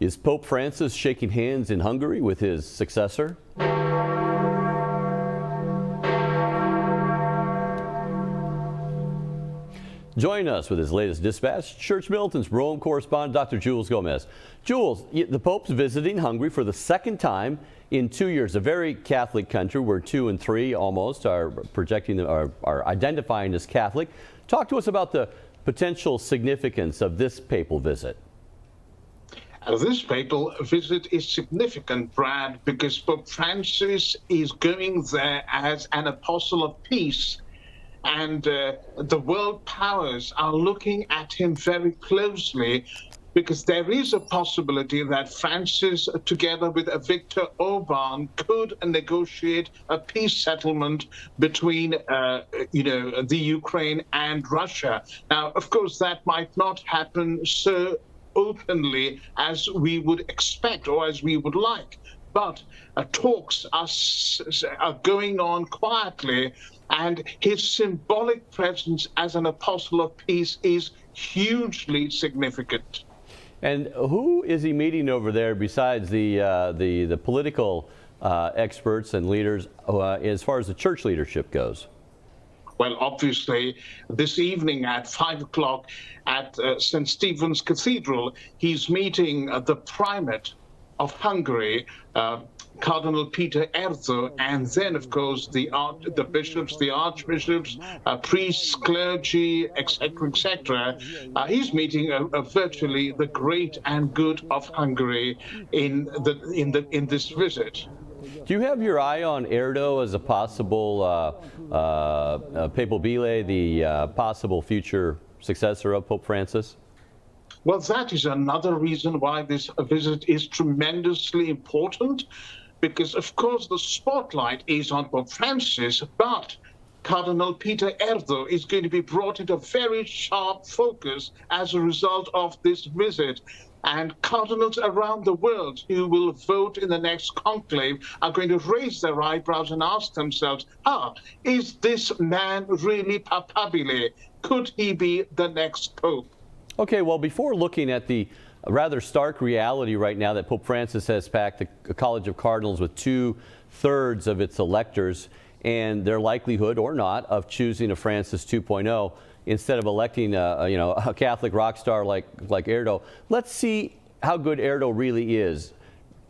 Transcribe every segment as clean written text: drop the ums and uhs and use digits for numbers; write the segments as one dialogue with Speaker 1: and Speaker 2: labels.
Speaker 1: Is Pope Francis shaking hands in Hungary with his successor? Join us with his latest dispatch, Church Militant's Rome correspondent, Dr. Jules Gomes. Jules, the Pope's visiting Hungary for the second time in 2 years, a very Catholic country where 2 in 3 almost are identifying as Catholic. Talk to us about the potential significance of this papal visit.
Speaker 2: This papal visit is significant, Brad, because Pope Francis is going there as an apostle of peace. And the world powers are looking at him very closely because there is a possibility that Francis, together with Viktor Orban, could negotiate a peace settlement between, the Ukraine and Russia. Now, of course, that might not happen so openly as we would expect or as we would like, but talks are going on quietly. And his symbolic presence as an apostle of peace is hugely significant.
Speaker 1: And who is he meeting over there besides the political experts and leaders as far as the church leadership goes?
Speaker 2: Well, obviously, this evening at 5 o'clock at St. Stephen's Cathedral, he's meeting the primate of Hungary, Cardinal Peter Erdő, and then, of course, the bishops, the archbishops, priests, clergy, etc., etc. He's meeting virtually the great and good of Hungary in this visit.
Speaker 1: Do you have your eye on Erdő as a possible papal bile, the possible future successor of Pope Francis?
Speaker 2: Well, that is another reason why this visit is tremendously important, because, of course, the spotlight is on Pope Francis, but Cardinal Peter Erdő is going to be brought into very sharp focus as a result of this visit. And cardinals around the world who will vote in the next conclave are going to raise their eyebrows and ask themselves, is this man really papabile? Could he be the next pope?
Speaker 1: Okay, well, before looking at the rather stark reality right now that Pope Francis has packed a College of Cardinals with 2/3 of its electors and their likelihood or not of choosing a Francis 2.0 instead of electing a Catholic rock star like Erdő. Let's see how good Erdő really is.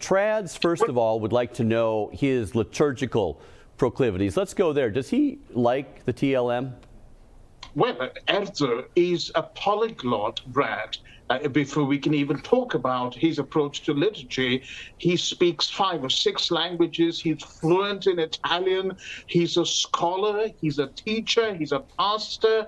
Speaker 1: Trads, first of all, would like to know his liturgical proclivities. Let's go there. Does he like the TLM?
Speaker 2: Well, Erdő is a polyglot, Brad. Before we can even talk about his approach to liturgy, he speaks 5 or 6 languages. He's fluent in Italian. He's a scholar. He's a teacher. He's a pastor.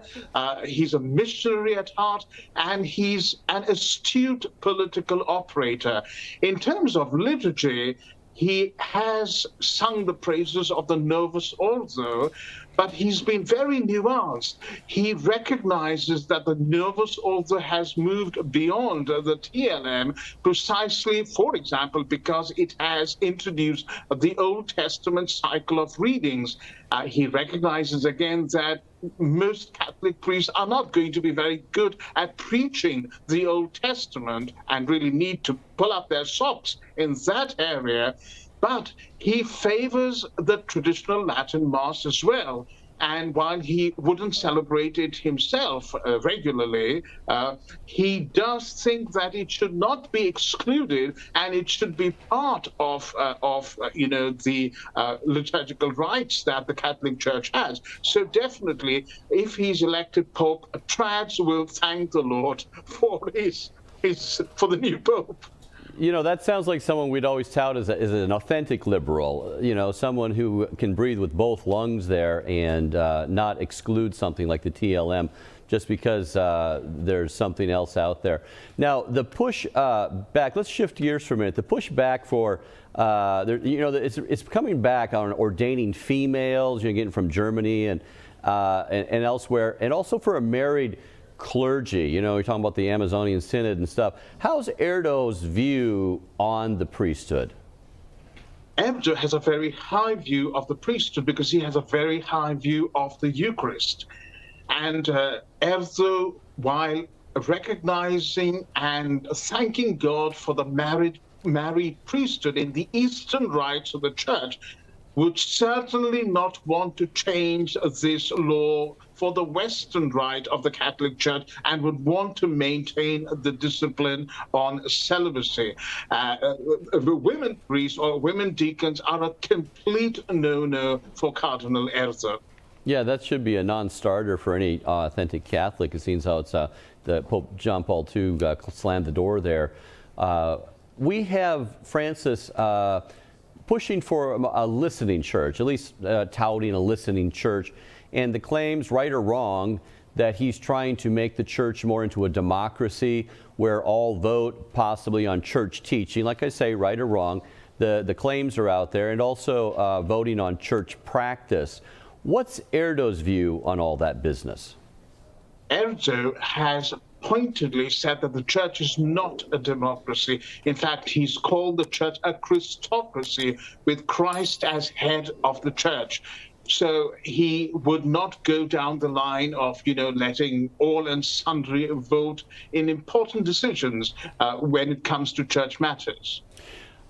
Speaker 2: He's a missionary at heart. And he's an astute political operator. In terms of liturgy, he has sung the praises of the Novus Ordo, but he's been very nuanced. He recognizes that the Novus Ordo has moved beyond the TLM precisely, for example, because it has introduced the Old Testament cycle of readings. He recognizes again that most Catholic priests are not going to be very good at preaching the Old Testament and really need to pull up their socks in that area. But he favors the traditional Latin Mass as well. And while he wouldn't celebrate it himself regularly, he does think that it should not be excluded and it should be part of the liturgical rites that the Catholic Church has. So definitely, if he's elected Pope, Trads will thank the Lord for the new Pope.
Speaker 1: You know, that sounds like someone we'd always tout as an authentic liberal, someone who can breathe with both lungs there and not exclude something like the TLM just because there's something else out there. Now, the push back, let's shift gears for a minute. The push back for, it's coming back on ordaining females, getting from Germany and elsewhere, and also for a married clergy. You're talking about the Amazonian Synod and stuff. How's Erdő's view on the priesthood?
Speaker 2: Erdő has a very high view of the priesthood because he has a very high view of the Eucharist. And Erdő, while recognizing and thanking God for the married priesthood in the Eastern rites of the Church, would certainly not want to change this law for the Western rite of the Catholic Church and would want to maintain the discipline on celibacy. Women priests or women deacons are a complete no-no for Cardinal Erdő.
Speaker 1: Yeah, that should be a non-starter for any authentic Catholic. It seems how it's the Pope John Paul II slammed the door there. We have Francis pushing for a listening church, at least touting a listening church, and the claims, right or wrong, that he's trying to make the church more into a democracy where all vote possibly on church teaching. Like I say, right or wrong, the claims are out there, and also voting on church practice. What's Erdő's view on all that business?
Speaker 2: Erdő has pointedly said that the church is not a democracy. In fact, he's called the church a Christocracy, with Christ as head of the church. So he would not go down the line of, letting all and sundry vote in important decisions when it comes to church matters.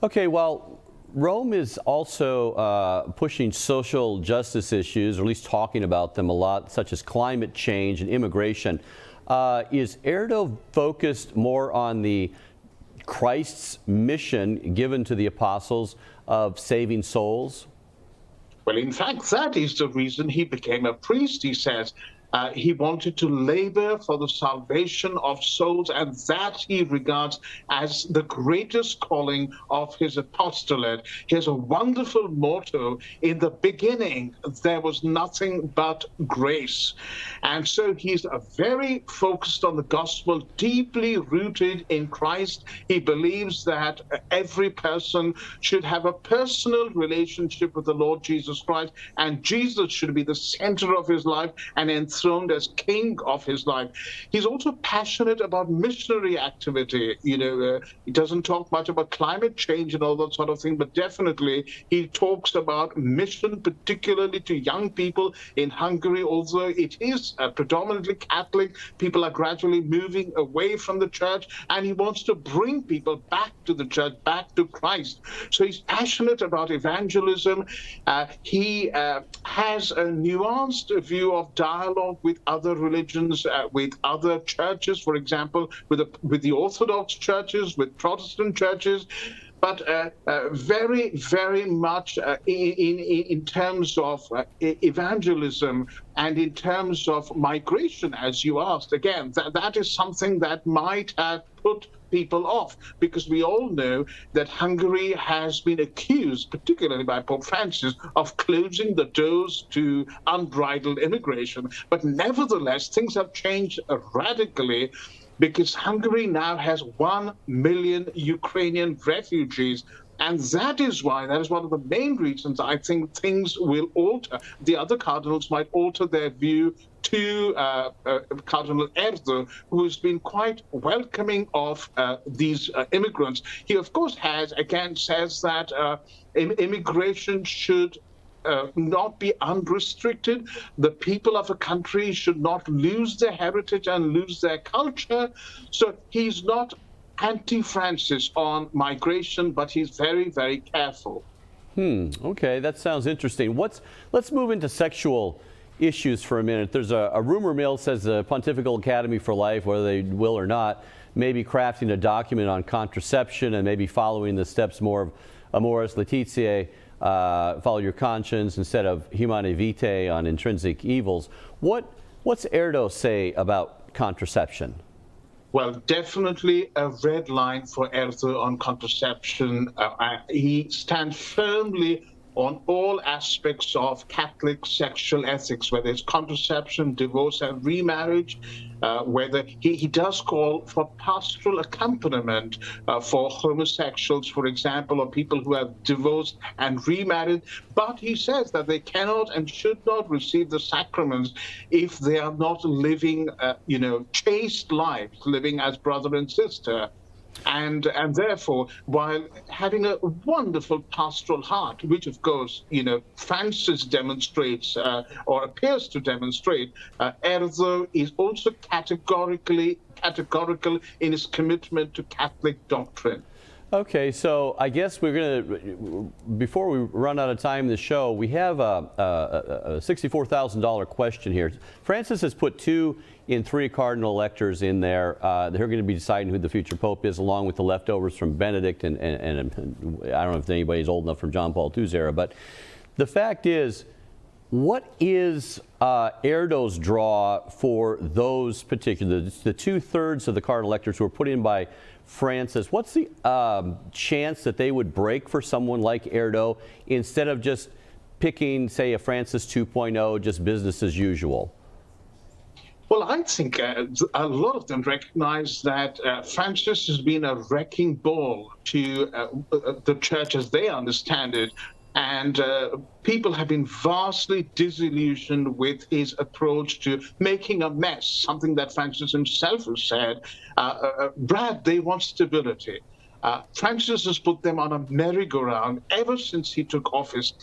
Speaker 1: Okay, well, Rome is also pushing social justice issues, or at least talking about them a lot, such as climate change and immigration. Is Erdő focused more on the Christ's mission given to the apostles of saving souls?
Speaker 2: Well, in fact, that is the reason he became a priest, he says. He wanted to labor for the salvation of souls, and that he regards as the greatest calling of his apostolate. He has a wonderful motto: in the beginning, there was nothing but grace. And so he's very focused on the gospel, deeply rooted in Christ. He believes that every person should have a personal relationship with the Lord Jesus Christ, and Jesus should be the center of his life and enthroned as king of his life. He's also passionate about missionary activity. He doesn't talk much about climate change and all that sort of thing, but definitely he talks about mission, particularly to young people in Hungary. Although it is predominantly Catholic, people are gradually moving away from the church, and he wants to bring people back to the church, back to Christ. So he's passionate about evangelism. He has a nuanced view of dialogue with other religions, with other churches, for example, with the Orthodox churches, with Protestant churches, but very, very much in terms of evangelism and in terms of migration, as you asked. Again, that is something that might have put people off, because we all know that Hungary has been accused, particularly by Pope Francis, of closing the doors to unbridled immigration. But nevertheless, things have changed radically, because Hungary now has 1 million Ukrainian refugees. And that is one of the main reasons I think things will alter. The other cardinals might alter their view to Cardinal Erdő, who has been quite welcoming of these immigrants. He, of course, says that immigration should not be unrestricted. The people of a country should not lose their heritage and lose their culture. So he's not anti-Francis on migration, but he's very, very careful.
Speaker 1: Okay, that sounds interesting. Let's move into sexual issues for a minute. There's a rumor mill says the Pontifical Academy for Life, whether they will or not, may be crafting a document on contraception and maybe following the steps more of Amoris Laetitia, follow your conscience, instead of Humanae Vitae on intrinsic evils. What's Erdő say about contraception?
Speaker 2: Well, definitely a red line for Erdő on contraception. He stands firmly on all aspects of Catholic sexual ethics, whether it's contraception, divorce and remarriage, whether he does call for pastoral accompaniment for homosexuals, for example, or people who have divorced and remarried. But he says that they cannot and should not receive the sacraments if they are not living, chaste lives, living as brother and sister. And therefore, while having a wonderful pastoral heart, which of course, Francis demonstrates or appears to demonstrate, Erdő is also categorical in his commitment to Catholic doctrine.
Speaker 1: Okay, so I guess we're going to, before we run out of time in the show, we have a $64,000 question here. Francis has put 2 in 3 cardinal electors in there. They're going to be deciding who the future pope is, along with the leftovers from Benedict and I don't know if anybody's old enough from John Paul II's era. But the fact is, what is Erdő's draw for those particular, the 2/3 of the cardinal electors who are put in by Francis? What's the chance that they would break for someone like Erdő instead of just picking, say, a Francis 2.0, just business as usual?
Speaker 2: Well, I think a lot of them recognize that Francis has been a wrecking ball to the church as they understand it. And people have been vastly disillusioned with his approach to making a mess, something that Francis himself has said. Brad, they want stability. Francis has put them on a merry-go-round ever since he took office.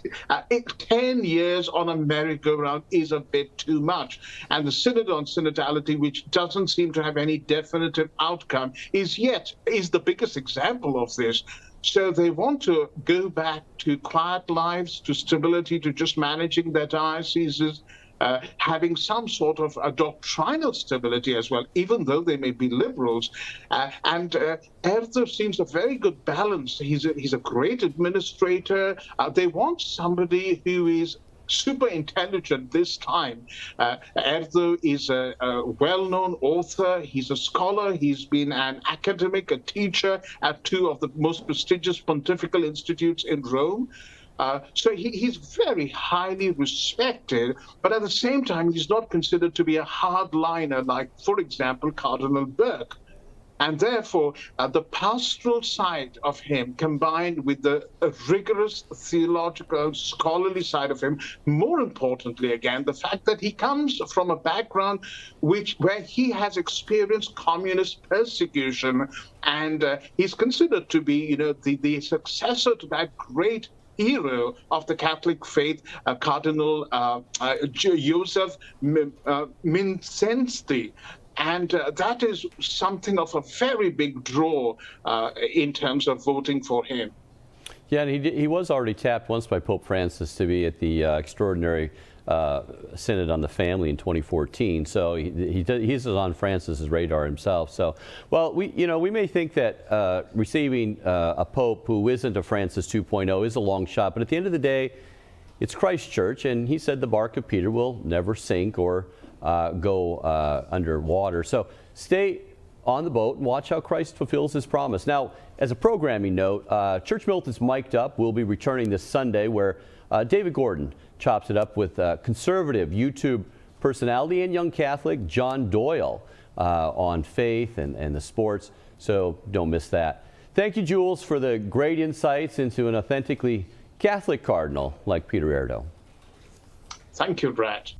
Speaker 2: 10 years on a merry-go-round is a bit too much. And the Synod on Synodality, which doesn't seem to have any definitive outcome, is the biggest example of this. So they want to go back to quiet lives, to stability, to just managing their dioceses, having some sort of a doctrinal stability as well, even though they may be liberals. And Erdő seems a very good balance. He's a great administrator. They want somebody who is super intelligent this time. Erdő is a well-known author. He's a scholar. He's been an academic, a teacher at 2 of the most prestigious pontifical institutes in Rome. So he's very highly respected, but at the same time, he's not considered to be a hardliner like, for example, Cardinal Burke. And therefore, the pastoral side of him, combined with the rigorous theological, scholarly side of him, more importantly, again, the fact that he comes from a background where he has experienced communist persecution, and he's considered to be, the successor to that great hero of the Catholic faith, Cardinal Joseph Mincensti. And that is something of a very big draw in terms of voting for him.
Speaker 1: Yeah, and he was already tapped once by Pope Francis to be at the extraordinary Synod on the Family in 2014. So he's on Francis's radar himself. So, well, we may think that receiving a Pope who isn't a Francis 2.0 is a long shot, but at the end of the day, it's Christ Church, and he said the bark of Peter will never sink or go underwater. So stay on the boat and watch how Christ fulfills his promise. Now, as a programming note, Church Militant's Mic'd Up will be returning this Sunday, where David Gordon chops it up with conservative YouTube personality and young Catholic John Doyle on faith and the sports. So don't miss that. Thank you, Jules, for the great insights into an authentically Catholic cardinal like Peter Erdő.
Speaker 2: Thank you, Brad.